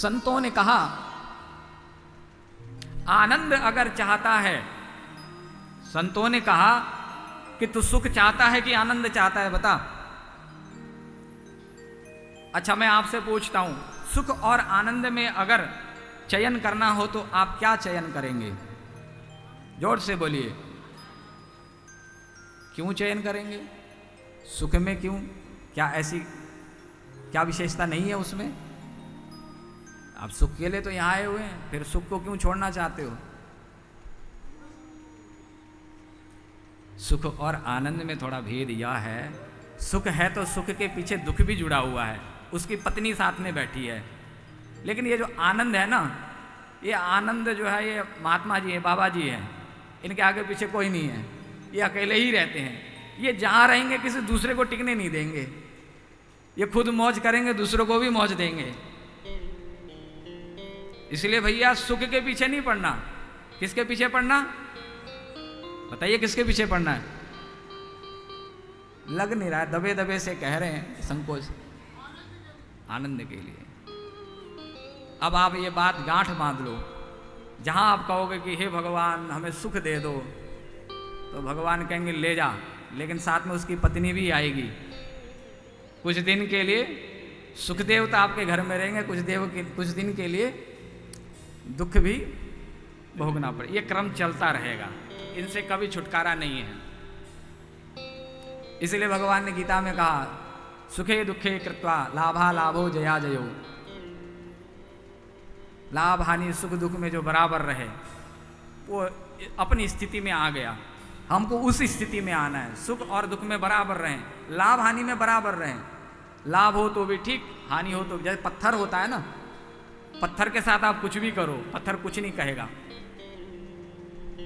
संतों ने कहा आनंद अगर चाहता है, संतों ने कहा कि तू सुख चाहता है कि आनंद चाहता है बता। अच्छा मैं आपसे पूछता हूं, सुख और आनंद में अगर चयन करना हो तो आप क्या चयन करेंगे? जोर से बोलिए। क्यों चयन करेंगे? सुख में क्यों? क्या ऐसी क्या विशेषता नहीं है उसमें? आप सुख के लिए तो यहां आए हुए हैं, फिर सुख को क्यों छोड़ना चाहते हो? सुख और आनंद में थोड़ा भेद यह है, सुख है तो सुख के पीछे दुख भी जुड़ा हुआ है, उसकी पत्नी साथ में बैठी है। लेकिन ये जो आनंद है ना, ये आनंद जो है ये महात्मा जी है, बाबा जी हैं, इनके आगे पीछे कोई नहीं है, ये अकेले ही रहते हैं। ये जहां रहेंगे किसी दूसरे को टिकने नहीं देंगे, ये खुद मौज करेंगे, दूसरों को भी मौज देंगे। इसलिए भैया सुख के पीछे नहीं पड़ना। किसके पीछे पड़ना? बताइए किसके पीछे पड़ना है? लग नहीं रहा है, दबे दबे से कह रहे हैं संकोच। आनंद के लिए। अब आप ये बात गांठ बांध लो, जहां आप कहोगे कि हे भगवान हमें सुख दे दो, तो भगवान कहेंगे ले जा, लेकिन साथ में उसकी पत्नी भी आएगी। कुछ दिन के लिए सुखदेव तो आपके घर में रहेंगे, कुछ दिन के लिए दुख भी भोगना पड़े। ये क्रम चलता रहेगा, इनसे कभी छुटकारा नहीं है। इसलिए भगवान ने गीता में कहा सुखे दुखे कृत्वा लाभा लाभो जया जयो। लाभ हानि सुख दुख में जो बराबर रहे वो अपनी स्थिति में आ गया। हमको उस स्थिति में आना है, सुख और दुख में बराबर रहें, लाभ हानि में बराबर रहें। लाभ हो तो भी ठीक, हानि हो तो, जैसे पत्थर होता है ना, पत्थर के साथ आप कुछ भी करो, पत्थर कुछ नहीं कहेगा,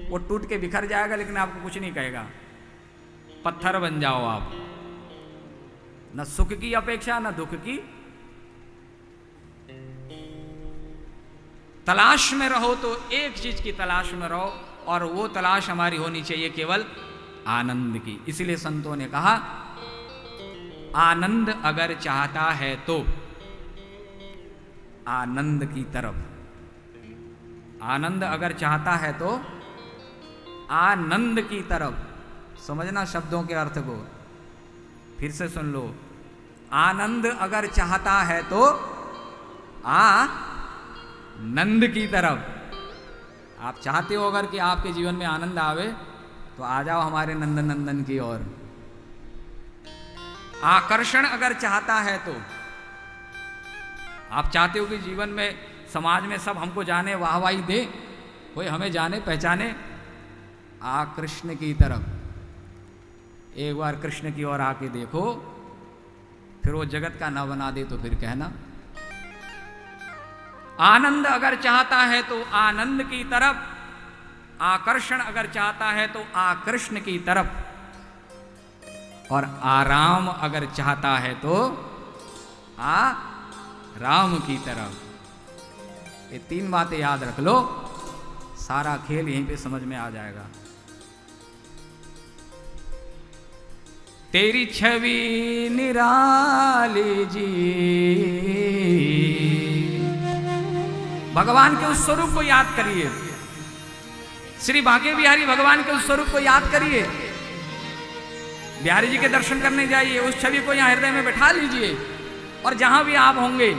वो टूट के बिखर जाएगा लेकिन आपको कुछ नहीं कहेगा। पत्थर बन जाओ आप, न सुख की अपेक्षा न दुख की तलाश में रहो, तो एक चीज की तलाश में रहो, और वो तलाश हमारी होनी चाहिए केवल आनंद की। इसलिए संतों ने कहा आनंद अगर चाहता है तो आनंद की तरफ, आनंद अगर चाहता है तो आनंद की तरफ। समझना शब्दों के अर्थ को, फिर से सुन लो। आनंद अगर चाहता है तो आनंद की तरफ। आप चाहते हो अगर कि आपके जीवन में आनंद आवे तो आ जाओ हमारे नंदन नंदन की ओर। आकर्षण अगर चाहता है तो, आप चाहते हो कि जीवन में समाज में सब हमको जाने, वाहवाही दे, कोई हमें जाने पहचाने, कृष्ण की तरफ। एक बार कृष्ण की ओर आके देखो, फिर वो जगत का ना बना दे तो फिर कहना। आनंद अगर चाहता है तो आनंद की तरफ, आकर्षण अगर चाहता है तो आकृष्ण की तरफ, और आराम अगर चाहता है तो राम की तरफ। ये तीन बातें याद रख लो, सारा खेल यहीं पे समझ में आ जाएगा। तेरी छवि निराली जी, भगवान के उस स्वरूप को याद करिए। श्री बांके बिहारी भगवान के उस स्वरूप को याद करिए। बिहारी जी के दर्शन करने जाइए, उस छवि को यहाँ हृदय में बैठा लीजिए, और जहां भी आप होंगे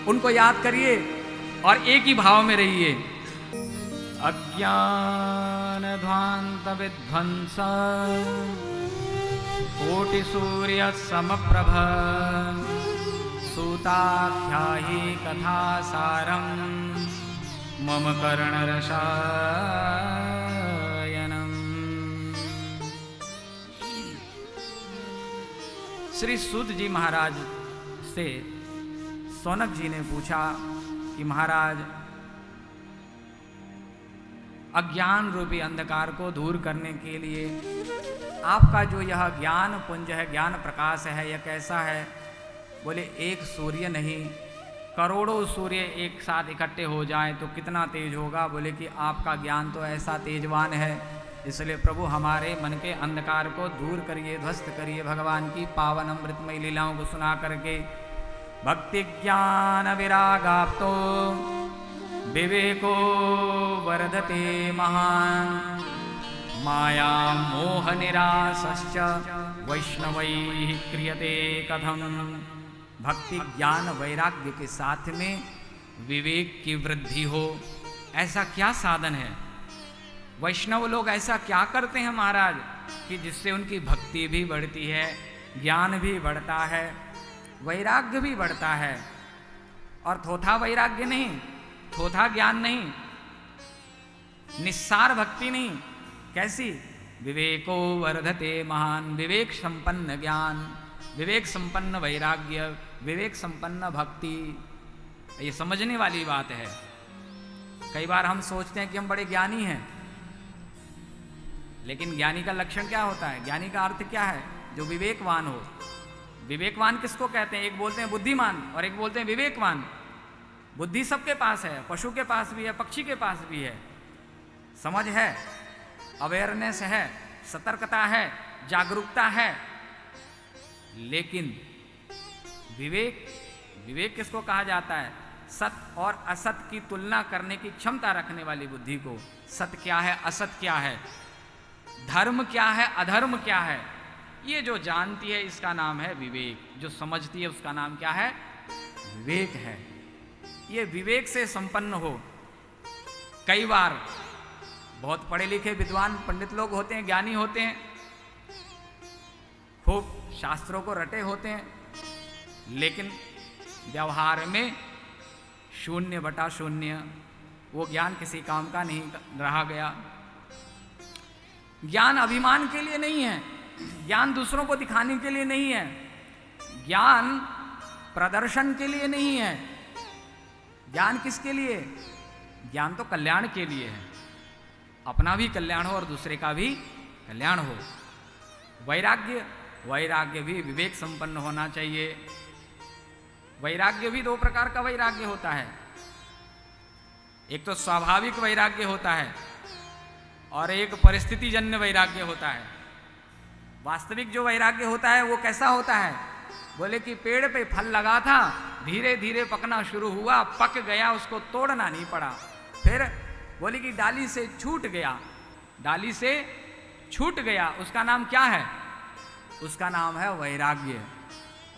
उनको याद करिए और एक ही भाव में रहिए। अज्ञान ध्वांत विध्वंस कोटि सूर्य समप्रभ, सूताख्यायी कथा सारम मम कर्ण रसायनम। श्री सूत जी महाराज से सौनक जी ने पूछा कि महाराज अज्ञान रूपी अंधकार को दूर करने के लिए आपका जो यह ज्ञान पुंज है, ज्ञान प्रकाश है, यह कैसा है? बोले एक सूर्य नहीं, करोड़ों सूर्य एक साथ इकट्ठे हो जाएं तो कितना तेज होगा। बोले कि आपका ज्ञान तो ऐसा तेजवान है, इसलिए प्रभु हमारे मन के अंधकार को दूर करिए, ध्वस्त करिए। भगवान की पावन अमृतमय लीलाओं को सुना करके भक्ति ज्ञान विरागाप्तो विवेको वर्धते महान् माया मोह निरासश्च वैष्णवैः क्रियते कथम। भक्ति ज्ञान वैराग्य के साथ में विवेक की वृद्धि हो, ऐसा क्या साधन है? वैष्णव लोग ऐसा क्या करते हैं महाराज कि जिससे उनकी भक्ति भी बढ़ती है, ज्ञान भी बढ़ता है, वैराग्य भी बढ़ता है। और थोथा वैराग्य नहीं, थोथा ज्ञान नहीं, निस्सार भक्ति नहीं। कैसी? विवेको वर्धते महान, विवेक संपन्न ज्ञान, विवेक संपन्न वैराग्य, विवेक संपन्न भक्ति। ये समझने वाली बात है। कई बार हम सोचते हैं कि हम बड़े ज्ञानी हैं, लेकिन ज्ञानी का लक्षण क्या होता है? ज्ञानी का अर्थ क्या है? जो विवेकवान हो। विवेकवान किसको कहते हैं? एक बोलते हैं बुद्धिमान और एक बोलते हैं विवेकवान। बुद्धि सबके पास है, पशु के पास भी है, पक्षी के पास भी है, समझ है, अवेयरनेस है, सतर्कता है, जागरूकता है। लेकिन विवेक, विवेक किसको कहा जाता है? सत और असत की तुलना करने की क्षमता रखने वाली बुद्धि को। सत क्या है, असत क्या है, धर्म क्या है, अधर्म क्या है, ये जो जानती है इसका नाम है विवेक। जो समझती है उसका नाम क्या है? विवेक है। ये विवेक से संपन्न हो। कई बार बहुत पढ़े लिखे विद्वान पंडित लोग होते हैं, ज्ञानी होते हैं, खूब शास्त्रों को रटे होते हैं, लेकिन व्यवहार में 0/0, वो ज्ञान किसी काम का नहीं रहा गया। ज्ञान अभिमान के लिए नहीं है, ज्ञान दूसरों को दिखाने के लिए नहीं है, ज्ञान प्रदर्शन के लिए नहीं है। ज्ञान किसके लिए? ज्ञान तो कल्याण के लिए है। अपना भी कल्याण हो और दूसरे का भी कल्याण हो। वैराग्य, वैराग्य भी विवेक संपन्न होना चाहिए। वैराग्य भी 2 प्रकार का वैराग्य होता है। एक तो स्वाभाविक वैराग्य होता है और एक परिस्थिति जन्य वैराग्य होता है। वास्तविक जो वैराग्य होता है वो कैसा होता है? बोले कि पेड़ पे फल लगा था, धीरे धीरे पकना शुरू हुआ, पक गया, उसको तोड़ना नहीं पड़ा। फिर बोले कि डाली से छूट गया, डाली से छूट गया, उसका नाम क्या है? उसका नाम है वैराग्य।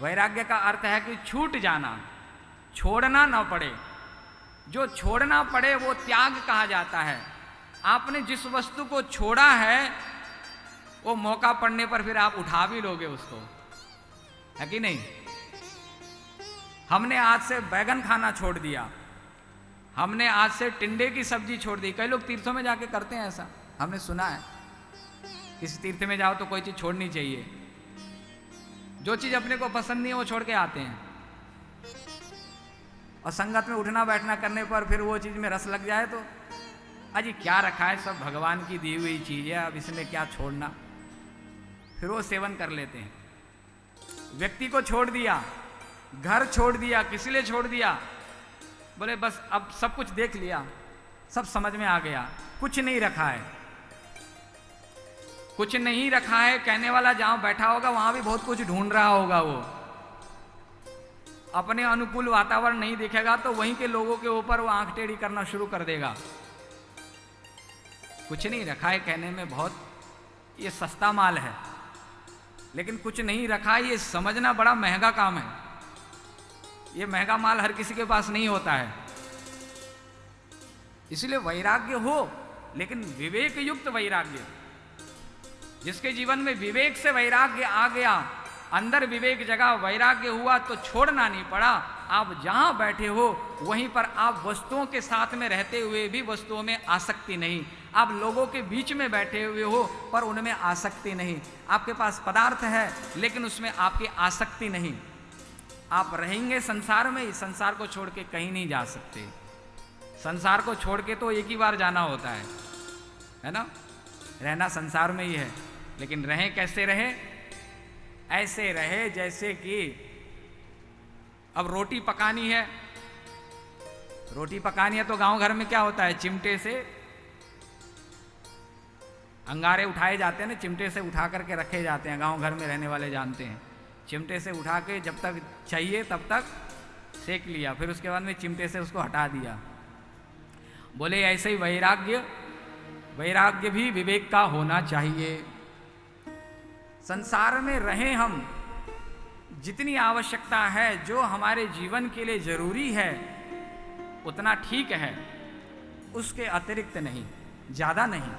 वैराग्य का अर्थ है कि छूट जाना, छोड़ना ना पड़े। जो छोड़ना पड़े वो त्याग कहा जाता है। आपने जिस वस्तु को छोड़ा है वो मौका पड़ने पर फिर आप उठा भी लोगे उसको, है कि नहीं? हमने आज से बैगन खाना छोड़ दिया, हमने आज से टिंडे की सब्जी छोड़ दी। कई लोग तीर्थों में जाके करते हैं ऐसा, हमने सुना है। किसी तीर्थ में जाओ तो कोई चीज छोड़नी चाहिए। जो चीज अपने को पसंद नहीं है वो छोड़ के आते हैं, और संगत में उठना बैठना करने पर फिर वो चीज में रस लग जाए तो अजी क्या रखा है, सब भगवान की दी हुई चीज है, अब इसमें क्या छोड़ना, फिर वो सेवन कर लेते हैं। व्यक्ति को छोड़ दिया, घर छोड़ दिया, किसी लिए छोड़ दिया? बोले बस अब सब कुछ देख लिया, सब समझ में आ गया, कुछ नहीं रखा है। कुछ नहीं रखा है कहने वाला जहां बैठा होगा वहां भी बहुत कुछ ढूंढ रहा होगा। वो अपने अनुकूल वातावरण नहीं दिखेगा तो वहीं के लोगों के ऊपर वो आंख टेढ़ी करना शुरू कर देगा। कुछ नहीं रखा है कहने में बहुत ये सस्ता माल है, लेकिन कुछ नहीं रखा ये समझना बड़ा महंगा काम है। ये महंगा माल हर किसी के पास नहीं होता है। इसलिए वैराग्य हो, लेकिन विवेक युक्त वैराग्य। जिसके जीवन में विवेक से वैराग्य आ गया, अंदर विवेक जगह वैराग्य हुआ तो छोड़ना नहीं पड़ा। आप जहां बैठे हो वहीं पर आप वस्तुओं के साथ में रहते हुए भी वस्तुओं में आसक्ति नहीं। आप लोगों के बीच में बैठे हुए हो पर उनमें आसक्ति नहीं। आपके पास पदार्थ है लेकिन उसमें आपकी आसक्ति नहीं। आप रहेंगे संसार में, इस संसार को छोड़ के कहीं नहीं जा सकते। संसार को छोड़ के तो एक ही बार जाना होता है ना? रहना संसार में ही है, लेकिन रहें कैसे रहे? ऐसे रहे जैसे कि अब रोटी पकानी है, रोटी पकानी है तो गांव घर में क्या होता है? चिमटे से अंगारे उठाए जाते हैं ना, चिमटे से उठा करके रखे जाते हैं। गांव घर में रहने वाले जानते हैं। चिमटे से उठा के जब तक चाहिए तब तक सेक लिया, फिर उसके बाद में चिमटे से उसको हटा दिया। बोले ऐसे ही वैराग्य भी विवेक का होना चाहिए। संसार में रहें हम, जितनी आवश्यकता है, जो हमारे जीवन के लिए जरूरी है उतना ठीक है, उसके अतिरिक्त नहीं, ज्यादा नहीं।